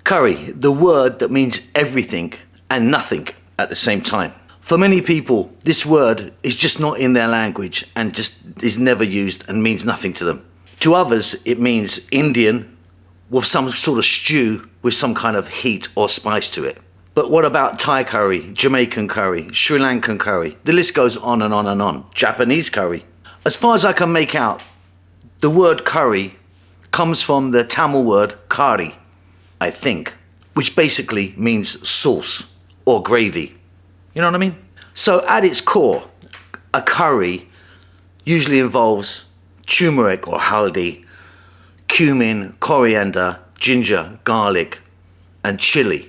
Curry, the word that means everything and nothing at the same time. For many people, this word is just not in their language and just is never used and means nothing to them. To others, it means Indian with some sort of stew with some kind of heat or spice to it. But what about Thai curry, Jamaican curry, Sri Lankan curry? The list goes on and on and on. Japanese curry. As far as I can make out, the word curry comes from the Tamil word curry, I think, which basically means sauce or gravy. You know what I mean? So at its core, a curry usually involves turmeric or haldi, cumin, coriander, ginger, garlic, and chili,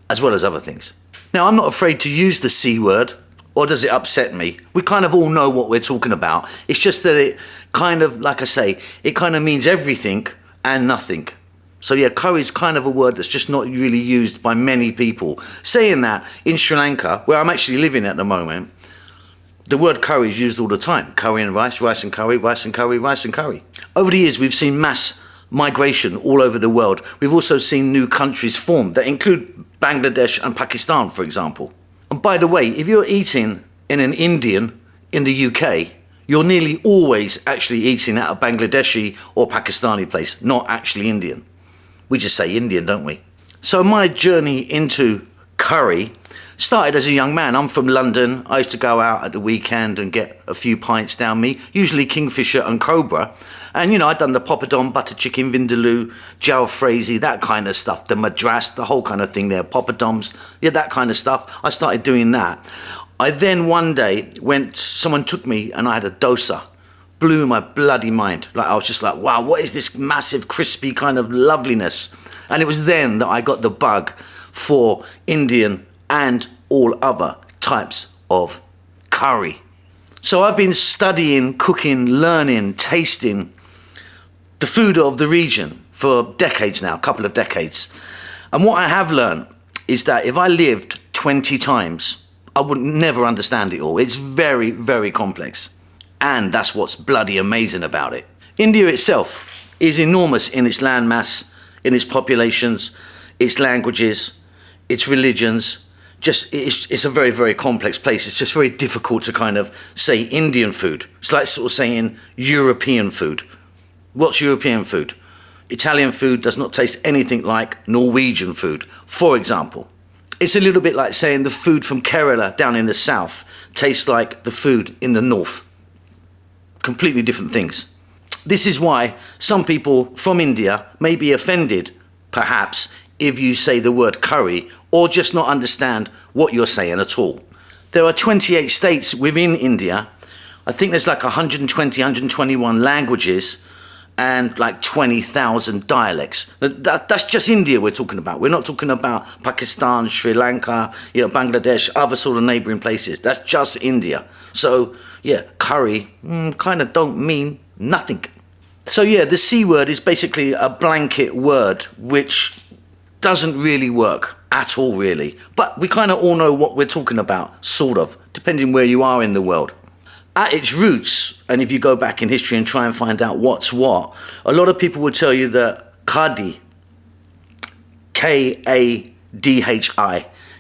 as well as other things. Now, I'm not afraid to use the C word, or does it upset me? We kind of all know what we're talking about. It's just that it kind of, like I say, it kind of means everything and nothing. So yeah, curry is kind of a word that's just not really used by many people. Saying that, in Sri Lanka, where I'm actually living at the moment, the word curry is used all the time. Curry and rice, rice and curry, rice and curry, rice and curry. Over the years, we've seen mass migration all over the world. We've also seen new countries formed that include Bangladesh and Pakistan, for example. And by the way, if you're eating in an Indian in the UK, you're nearly always actually eating at a Bangladeshi or Pakistani place, not actually Indian. We just say Indian, don't we? So my journey into curry started as a young man. I'm from London. I used to go out at the weekend and get a few pints down me, usually Kingfisher and Cobra. And, you know, I'd done the poppadom, butter chicken, vindaloo, jalfrezi, that kind of stuff, the madras, the whole kind of thing there, poppadoms, yeah, that kind of stuff. I started doing that. I then one day someone took me and I had a dosa. Blew my bloody mind. Like, I was just like, wow, what is this massive, crispy kind of loveliness? And it was then that I got the bug for Indian and all other types of curry. So I've been studying, cooking, learning, tasting the food of the region for decades now, a couple of decades. And what I have learned is that if I lived 20 times, I would never understand it all. It's very, very complex. And that's what's bloody amazing about it. India itself is enormous in its landmass, in its populations, its languages, its religions. It's a very, very complex place. It's just very difficult to kind of say Indian food. It's like sort of saying European food. What's European food? Italian food does not taste anything like Norwegian food, for example. It's a little bit like saying the food from Kerala down in the south tastes like the food in the north. Completely different things. This is why some people from India may be offended, perhaps, if you say the word curry or just not understand what you're saying at all. There are 28 states within India. I think there's like 120, 121 languages and like 20,000 dialects. That's just India we're talking about. We're not talking about Pakistan, Sri Lanka, Bangladesh, other sort of neighboring places. That's just India. So yeah, curry kind of don't mean nothing. So yeah, the C word is basically a blanket word which doesn't really work at all, really. But we kind of all know what we're talking about, sort of, depending where you are in the world. At its roots, and if you go back in history and try and find out what's what, a lot of people will tell you that kadhi, Kadhi,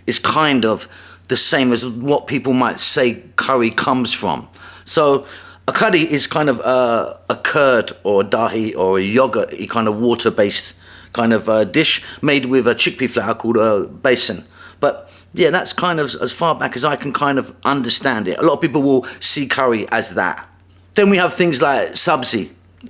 is kind of the same as what people might say curry comes from. So a curry is kind of a curd or a dahi or a yogurt kind of water-based kind of dish made with a chickpea flour called a besan. But yeah, that's kind of as far back as I can kind of understand it. A lot of people will see curry as that. Then we have things like sabzi,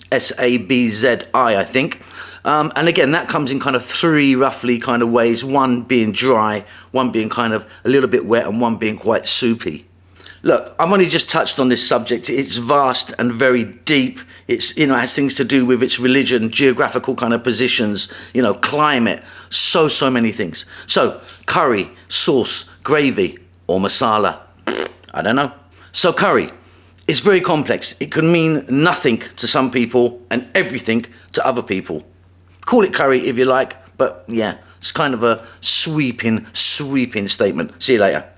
Sabzi, I think. And again, that comes in kind of three roughly kind of ways, one being dry, one being kind of a little bit wet, and one being quite soupy. Look, I've only just touched on this subject. It's vast and very deep. It's, has things to do with its religion, geographical kind of positions, climate, so many things. So curry, sauce, gravy, or masala, I don't know. So curry, it's very complex. It can mean nothing to some people and everything to other people. Call it curry if you like, but yeah, it's kind of a sweeping statement. See you later.